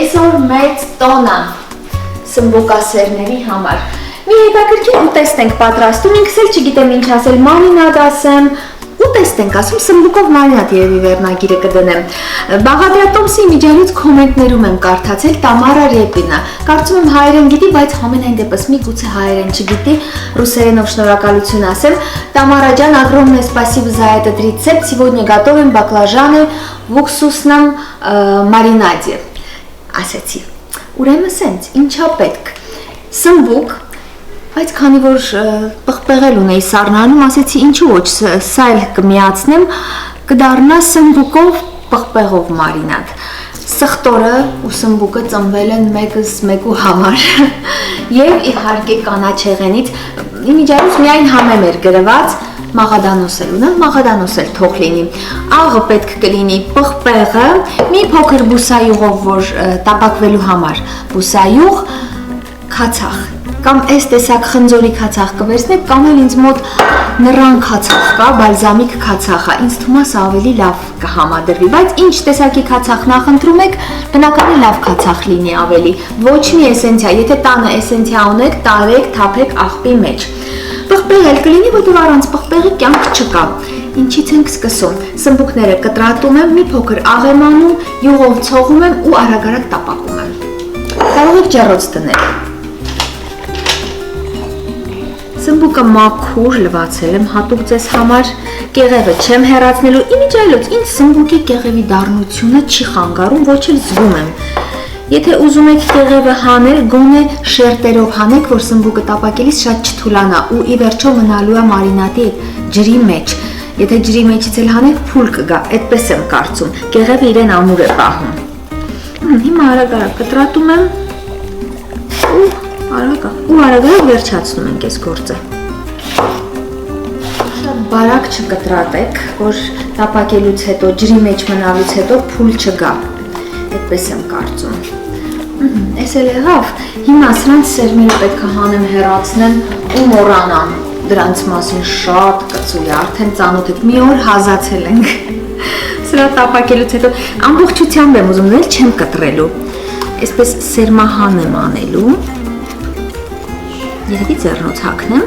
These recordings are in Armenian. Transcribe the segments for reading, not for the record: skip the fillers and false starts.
Այսօր մեծ տոն է սմբուկասերների համար։ Մի հետաքրքիր ուտեստ ենք պատրաստում, ինքս էլ չգիտեմ ինչ ասել, մարինադ ասեմ, ուտեստ ենք ասում, սմբուկով մարինադ երևի վերնագիրը կդնեմ։ Բաղադրատոմսի միջանից կոմենտներում եմ կարդացել Տամարա Ռեպինը։ Կարծում եմ հայերեն գիտի, բայց համենայն депս միգուցե հայերեն չգիտի, ռուսերենով շնորհակալություն ասեմ։ Тамара ջան, огромное спасибо за этот рецепт. Сегодня готовим баклажаны в уксусном маринаде. Ասեցի։ Ուրեմն սենց, ինչա պետք։ Սմբուկ, բայց քանի որ պղպեղել ունեի սառնանում, ասեցի ինչու ոչ, սա էլ կմիացնեմ, կդառնա սմբուկով պղպեղով մարինադ։ Սխտորը ու սմբուկը ծնվել են մեկս մեկու համար։ Եվ իհարկե կանաչեղենից, իմիջիայլոց միայն համեմ էր գրված, մաղադանոս էլ ունեմ, մաղադանոս էլ թող լինի։ Աղը պետք կլինի պղպեղը, մի փոքր բուսայուղով, որ տապակվելու համար, բուսայուղ, քացախ, կամ այս տեսակ խնձորի քացախ կվերցնեք, կամ էլ ինձ մոտ նռան քացախ կա, բալզամիկ քացախ է, ինձ թվում է սա ավելի լավ կհամադրվի, բայց ինչ տեսակի քացախ նախընտրում եք, բնականին լավ քացախ լինի ավելի, ոչ մի էսենցիա, եթե տանը էսենցիա ունեք, տարեք, թափեք աղբի մեջ։ Պղպեղ էլ կլինի, որտեղ առանց պղպեղի կյանք չկա։ Ինչից ենք սկսում։ Սմբուկները կտրատում եմ, մի փոքր աղ եմ անում, յուղով ցողում եմ ու արագ-արագ տապակում եմ։ Կարող եք ջեռոց դնել։ Սմբուկը մաքուր լվացել եմ հատուկ ձեզ համար, կեղևը չեմ հեռացնելու, իմիջիայլոց ինձ սմբուկի կեղևի դառնությունը չի խանգարում, ոչ էլ զգում եմ։ Եթե ուզում եք կեղևը հանել, գոնե շերտերով հանեք, որ սմբուկը տապակելիս շատ չթուլանա ու ի վերջո մնալու է մարինադի ջրի մեջ։ Եթե ջրի մեջից էլ հանեք, փուլ կգա, այդպես եմ կարծում։ Կեղևը իրեն ամուր է պահում։ Հիմա արագ-արագ կտրատում եմ ու արագ-արագ վերջացնում ենք այս գործը։ Շատ բարակ չկտրատեք, որ տապակելուց հետո, ջրի մեջ մնալուց հետո փուլ չգա։ Այդպես եմ կարծում։ Էս էլ եղավ, հիմա սրանց սերմերը պետք է հանեմ հեռացնեմ ու մոռանամ, դրանց մասին շատ կծույլ է, արդեն ծանոթ եք, մի օր հազացել ենք, սրա տապակելուց հետո ամբողջությամբ եմ ուզում դնել, չեմ կտրելու, այսպես սերմահան եմ անելու, երևի ձեռնոց հագնեմ,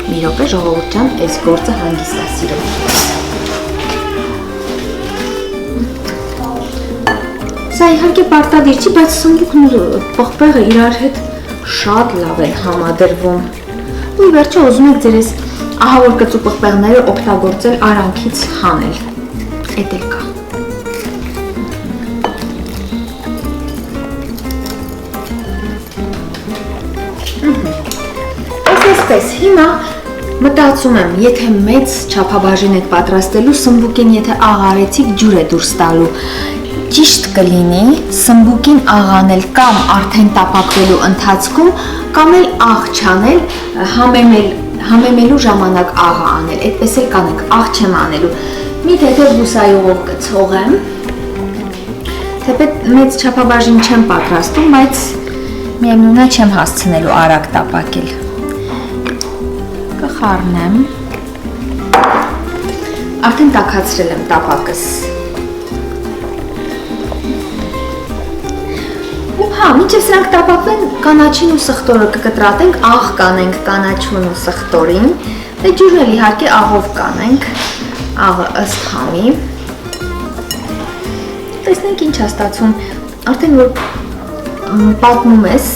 մի րոպե ժողովուրդ ջան, այս գործը հանգիստ է սիրում։ Սա իհարկե պարտադիր չի, բայց սմբուկն ու պղպեղը իրար հետ շատ լավ են համադրվում։ Ու վերջը ուզում եք ձեր այս ահավոր կծու պղպեղները օգտագործել արանքից հանել։ Էդ էլ կա։ Այսպես, հիմա մտածում եմ, եթե մեծ չափաբաժին եք պատրաստելու, սմբուկին եթե աղարեցիք ջուր է դուրս տալու։ Ճիշտ կլինի սմբուկին աղանել կամ արդեն տապակվելու ընթացքում, կամ էլ աղ չանել, համեմելու ժամանակ աղը անել, այդպես էլ կանենք, աղ չեմ անելու։ Մի թեթև բուսայուղով կցողեմ, թեպետ մեծ չափաբաժին չեմ պատրաստում, բայց միևնույն է չեմ հասցնելու արագ տապակել։ Կխառնեմ, արդեն տաքացրել եմ տապակս։ Հա, մինչև սրանք տապակվեն կանաչին ու սխտորը կկտրատենք, աղ կանենք կանաչուն ու սխտորին, դե ջուրն էլ իհարկե աղով կանենք, աղը ըստ համի։ Տեսնենք ինչ է ստացվում, արդեն որ պատմում ես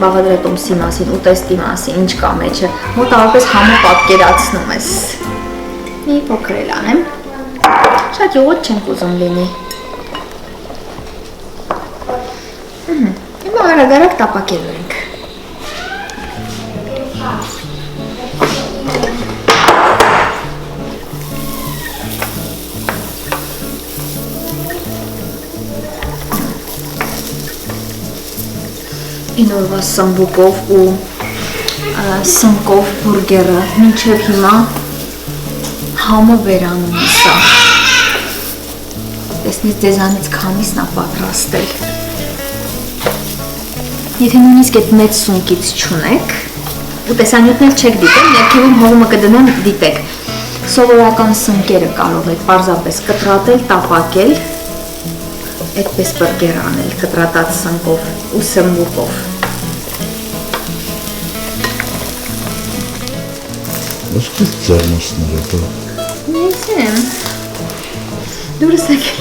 բաղադրատոմսի մասին, ուտեստի մասին, ինչ կա մեջը, մոտավորապես համը պատկերացնում ես։ Մի փոքր էլ անեմ, շատ յուղոտ չենք ուզում լինի։ Հիմա արագ-արագ տապակելու ենք։ Ինորվա սմբուկով ու սնկով բուրգերը մինչև հիմա համը վերանում է սա։ Տեսնից ձեզանից քանիսն է պատրաստել։ Եթե նույնիսկ այդ մեծ սունկից չունեք, ու տեսանյութն էլ չեք դիտել, ներքևում հողմը կդնեմ դիտեք։ Սովորական սնկերը կարող եք պարզապես կտրատել, տապակել այդպես բուրգեր անել կտրատած սնկով ու սմբուկով։ Ոսկե ձեռնոցները դա։ Նեցեմ։ Դուրս եկել։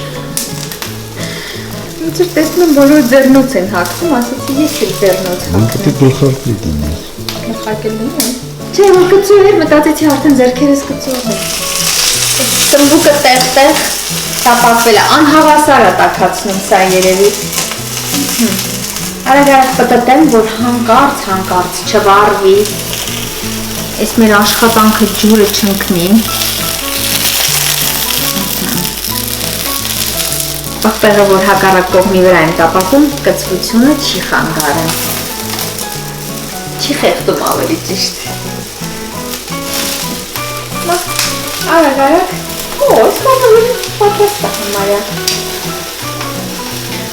Ոնց որ տեսնում եմ բոլոր ձեռնոց են հագնում, ասեցի ես էլ ձեռնոց հագնեմ։ Պետք է գլխարկի դնես։ Գլխարկել դնեմ։ Չէ, որ կծու էր, մտածեցի արդեն ձեռքերս կծու է։ Սմբուկը տեղ-տեղ տապակվել է, անհավասար է տաքացնում սա երևի։ Արագ պտտեմ, որ հանկարծ չվառվի, այս մեր աշխատանքը ջուրը չընկնի։ Պղպեղը, որ հակառակ կողմի վրա եմ տապակում, կծվությունը չի խանգարում, չի խեղդում ավելի ճիշտ։ Արագ, այս կողմը պատրաստ է համարյա։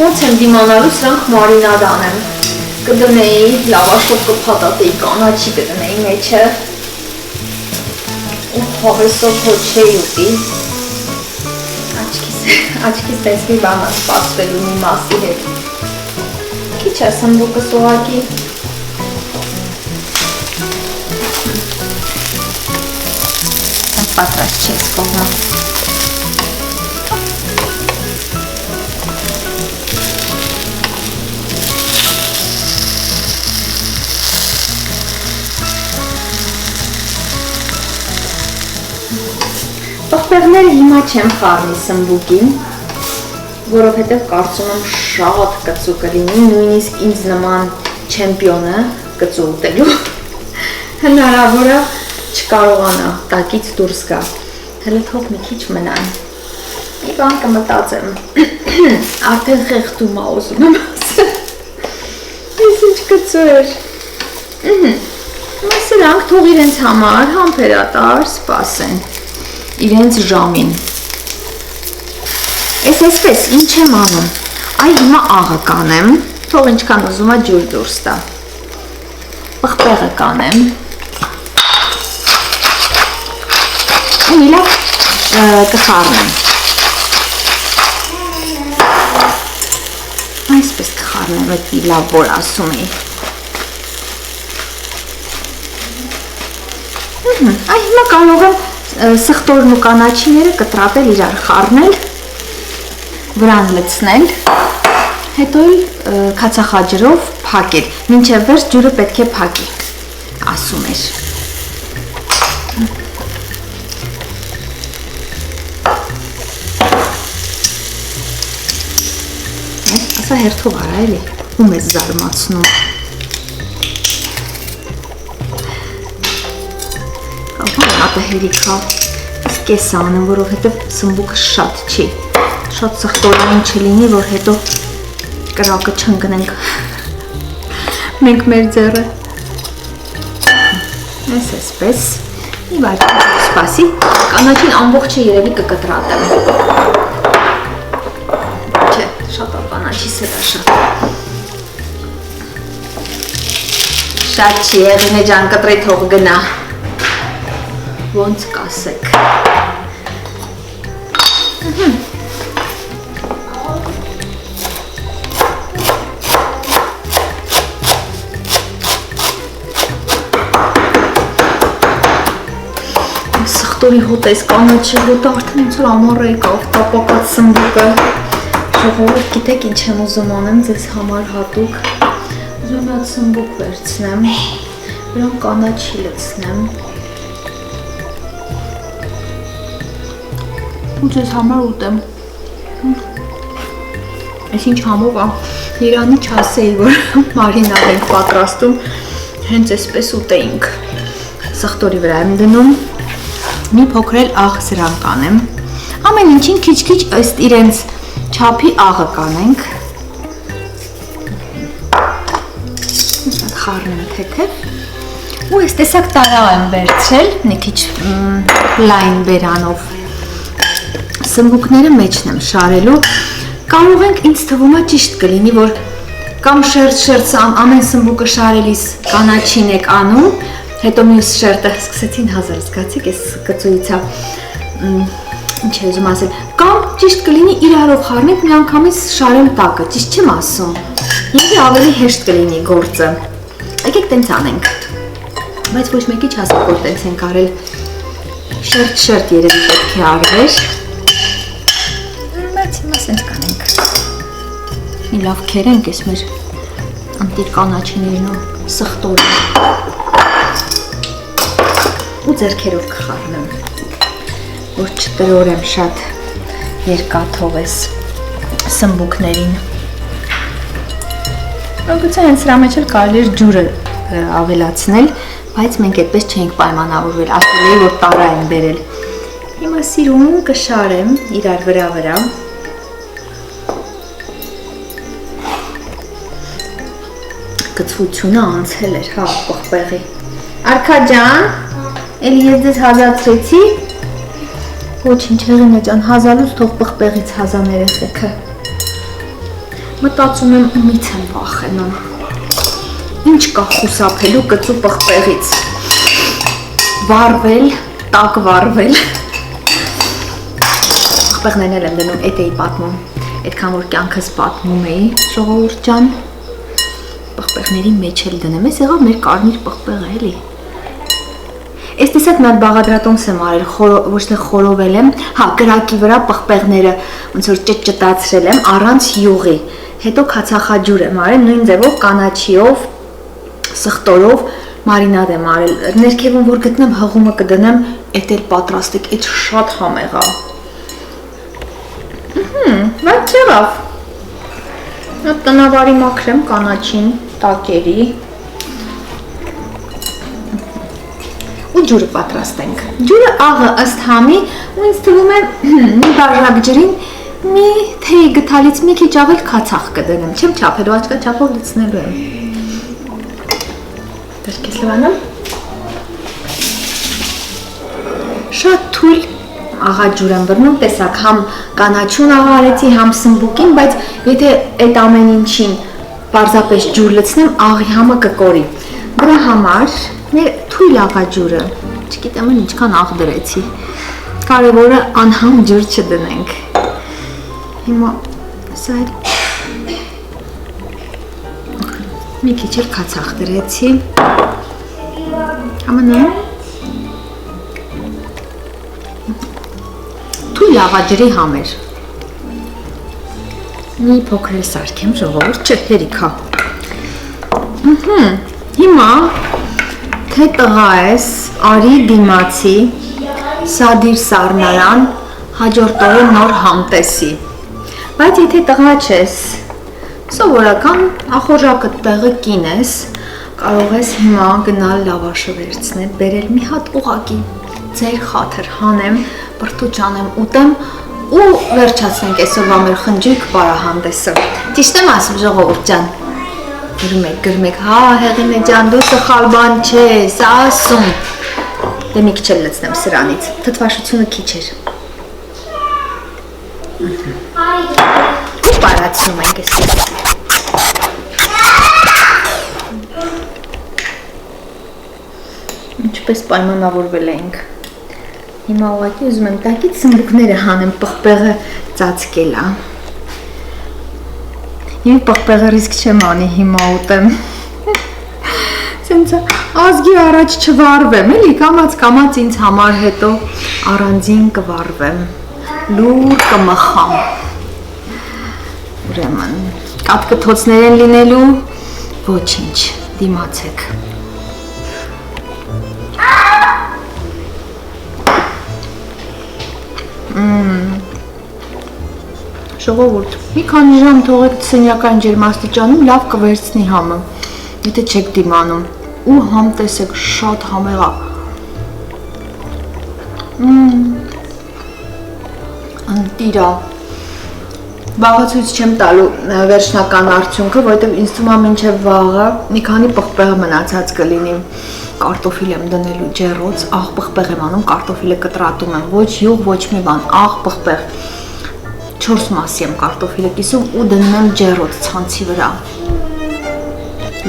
Ոնց եմ դիմանալու սրանք մարինադ անեմ, կդնեի, լավաշով կփաթաթեի, կանաչի կդնեի մեջը, ու հավեսով հոչ չէի ուտի, աչքիս տեսվի բան սպասվելու մի մասի հետ, քիչ է սմբուկս ուղղակի, պատրաստ չի այս կողմը։ Պղպեղները հիմա չեմ խառնի սմբուկին, որովհետև կարծում եմ շատ կծու կլինի, նույնիսկ ինձ նման չեմպիոնը կծու ուտելու հնարավոր է չկարողանա տակից դուրս գա, հələ թող մի քիչ մնան, մի բան կմտածեմ, արդեն խեղդում է ուզում եմ ասել, ես ինչ կծու էր, սրանք թող իրենց համար համբերատար սպասեն, իրենց ժամին, ես այսպես ինչ եմ անում, այ հիմա աղը կանեմ, թող ինչքան ուզում է ջուր դուրս տա, պղպեղը կանեմ, մի լավ կխառնեմ, այսպես կխառնեմ, այդ լավ որ ասում էի, այ հիմա կարող եմ սխտորն ու կանաչիները կտրատել իրար խառնել, վրան լցնել, հետո քացախաջրով փակել, մինչև վերջ ջուրը պետք է փակի, ասում էր։ Ասա հերթով արա էլի, ում ես զարմացնում։ Հատը հերիքա, կես անեմ, որովհետև սմբուկը շատ չի, շատ սխտորային չլինի, որ հետո կրակը չընկնենք, մենք մեր ձեռը, այսպես, մի վարկի սպասի, կանաչին ամբողջը երևի կկտրատեմ, չէ, շատ կանաչի սրա շատ չի, եղինե ջան կտրի թող գնա, ոնց կասեք, Սխտորի հոտ այս կանաչի հոտը արդեն ինձ որ ամառը եկավ, տապակած սմբուկը, ժողովուրդ գիտեք ինչ եմ ուզում անեմ ձեզ համար հատուկ, ուզում եմ սմբուկ վերցնեմ, վրան կանաչի լցնեմ, ու ձեզ համար ուտեմ, ես ինչ համով Իրանի չասեի, որ մարինադ ենք պատրաստում, հենց այսպես ուտեինք, սխտորի վրա եմ դնում, մի փոքրել աղ սրան կանեմ, ամեն ինչին քիչ-քիչ ըստ իրենց չափի աղը կանենք, խառնեմ թեթև, ու այս տեսակ տարա եմ վերցրել, մի քիչ լայն բերանով, սմբուկները մեջն եմ շարելու, կարող ենք ինձ թվում է ճիշտ կլինի, որ կամ շերտ ամեն սմբուկը շարելիս կանաչին եք անում, հետո մյուս շերտը սկսեցին հազար զգացիք, ես կծույցա Ինչ է ուզում ասել, կամ ճիշտ կլինի իրարով խառնենք միանգամից շարել տակը, ճիշտ չեմ ասում։ Ինքը ավելի հեշտ կլինի գործը։ Եկեք տենց անենք։ Բայց ոչ մեկի չասեք, որ տենց ենք արել։ Շերտ երևի պետք է արվեր։ Բայց հիմա սենց կանենք։ Մի լավ քերենք ես մեր անտիր կանաչիներն ու սխտորը։ Ու ձեռքերով կխառնեմ, որ չտրորեմ շատ երկաթով ես սմբուկներին։ Գուցե հենց սրա մեջ էլ կարելի էր ջուրը ավելացնել, բայց մենք այդպես չենք պայմանավորվել, ասել էի, որ տարա են բերել։ Հիմա սիրուն կշարեմ իրար վրա։ Կծվությունը անցել էր, հա, պղպեղի։ Արքա ջան, էլի ես ձեզ հազացրեցի։ Ոչինչ հեղինե ջան, հազալուց թող պղպեղից հազաներ եղեքը։ Մտածում եմ ումից եմ վախենում։ Ինչ կա խուսափելու կծու պղպեղից։ Վարվել, տակ վարվել։ Պղպեղներն էլ եմ դնում, էդ էի պատմում։ Այդքան որ կյանքս պատմում էի, ժողովուրդ ջան, պղպեղների մեջ էլ դնեմ, ես եղավ մեր կարմիր պղպեղը էլի։ Ես տեսակ մի հատ բաղադրատոմս եմ արել, ոչ թե խորովել եմ, հա, կրակի վրա պղպեղները ոնց որ ճտճտացրել եմ առանց յուղի։ Հետո քացախաջուր եմ արել, նույն ձևով կանաչիով, սխտորով մարինադ եմ արել։ Ներքևում որ գտնեմ հղումը կդնեմ, էդ էլ պատրաստեք, էդ շատ համեղ է։ Բայց եղավ։ Այդ տնավարի մաքրեմ կանաչին, տակերի։ Ու ջուրը պատրաստենք։ Ջուրը աղը ըստ համի, ու ինձ թվում է մի բաժակ ջրին մի թեյ գթալից մի քիչ ավել քացախ կդնեմ, չեմ չափելու, աչքա չափով լցնելու եմ։ Դերքես լվանամ։ Շատ թույլ աղաջուր եմ բռնում, տեսակ, համ կանաչուն աղա արեցի, համ սմբուկին, բայց եթե այդ ամեն ինչին պարզապես ջուր լցնեմ, աղի համը կկորի։ Դրա համար մեր թույլ աղաջուրը, չգիտեմ ինչքան աղ դրեցի, կարևորը անհամ ջուր չդնենք։ Հիմա սա մի քիչ էլ քացախ դրեցի։ Համանա։ Թույլ աղաջրի համեր։ Մի փոքր էլ սարքեմ ժողովուրդ, չէ, հերիքա։ Հիմա թե տղա ես, արի դիմացի, սադիր սառնարան, հաջորդ օրը նոր համտեսի։ Բայց եթե տղա չես, սովորական ախորժակը տեղը կին ես, կարող ես հիմա գնալ լավաշը վերցնել, բերել մի հատ ուղակի ձեր խաթր հանեմ, բրդուճ անեմ, ուտեմ ու վերջացնենք այսօրվա մեր խնջույք պարահանդեսը։ Ճիշտ եմ ասում ժողովուրդ ջան։ Գրմեք, հա, Հեղինե ջան, դու սխալ բան չես, ասում։ Դե մի քիչ էլ լցնեմ սրանից, թթվաշությունը քիչ էր։ Ու պարացնում ենք այսպես։ Ինչպես պայմանավորվել ենք։ Հիմա ուղղակի ուզում եմ տակից սմբուկները հանեմ, պղպեղը ծածկել է։ Իմ պղպեղը ռիսկ չեմ անի հիմա ուտեմ։ Սենց ազգի առաջ չվարվեմ, էլի կամաց ինձ համար հետո առանձին կվարվեմ, լուր կմխամ։ Ուրեմն, կատկթոցներ են լինելու, ոչինչ, դիմացեք։ Ժողովուրդ, մի քանի ժամ թողեք սենյակային ջերմաստիճանում լավ կվերցնի համը, եթե չեք դիմանում, ու համ տեսեք շատ համեղ է։ Անտիր է։ Վաղացույց չեմ տալու վերջնական արդյունքը, որովհետև ինձ թվում է մինչև վաղը մի քանի պղպեղ մնացած կլինի։ Կարտոֆիլ եմ դնելու ջեռոց, աղ պղպեղ եմ անում, կարտոֆիլը կտրատում եմ, ոչ յուղ, ոչ մի բան, աղ պղպեղ։ 4 մասի եմ կարտոֆիլը կիսում ու դնում եմ ջեռոց ցանցի վրա։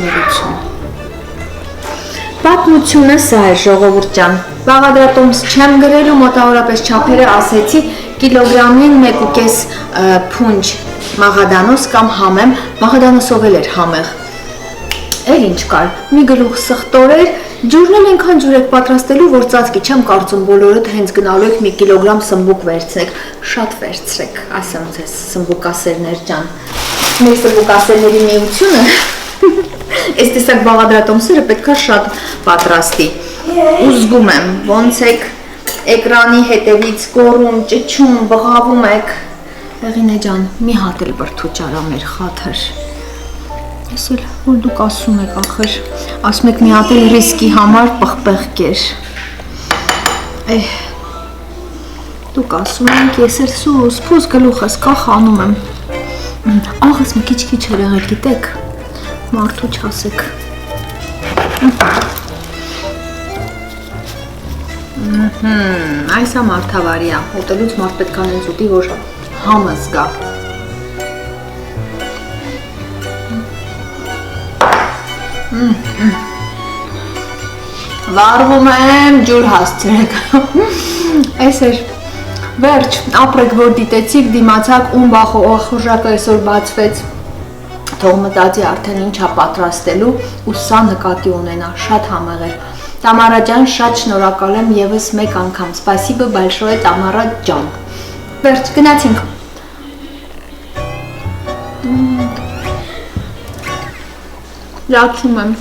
Ներություն։ Պատմությունը սա է ժողովուրդ ջան։ Բաղադրատոմս չեմ գրելու, մոտավորապես չափերը ասեցի, կիլոգրամին 1.5 փունջ մաղադանոս կամ համեմ, մաղադանոսով էլ էր համեղ։ Էլ ինչ կար, մի գլուխ սխտորեր, ջուրն էլ այնքան ջուր եք պատրաստելու, որ ծածկի չեմ կարծում բոլորդ հենց գնալու եք մի կիլոգրամ սմբուկ վերցնեք, շատ վերցրեք, ասեմ ձեզ սմբուկասերներ ջան։ Մեր սմբուկասերների միությունը այս տեսակ բաղադրատոմսերը պետքա շատ պատրաստի։ Ու զգում եմ, ոնց եք էկրանի հետևից գոռում, ճչում, բղավում եք։ Եղինե ջան, մի հատ էլ բրդու ճարա մեր խաթր։ Ես էլ որ դուք ասում եք ախր, ասում եք մի հատ էլ ռիսկի համար պղպեղ կեր։ Դուք ասում եք, ես էլ սուս, փուս գլուխս կախանում եմ։ Աղս մի քիչ էր եղել, գիտեք, մարդու չասեք։ Այս է մարդավարյա, ուտելուց մարդ պետք է նենց ուտի, որ համը զգա։ Վարվում եմ, ջուր հասցրեք։ Այս էր, վերջ, ապրեք, որ դիտեցիք, դիմացակ, ում բախորժակը այսօր բացվեց, թող մտածի արդեն ինչա պատրաստելու ու սա նկատի ունենա, շատ համեղ էր։ Տամարա ջան, շատ շնորհակալ եմ եւս մեկ անգամ, սպասիբը большое, Տամարա ջան։ Վերջ, գնացինք։ Լացում եմ։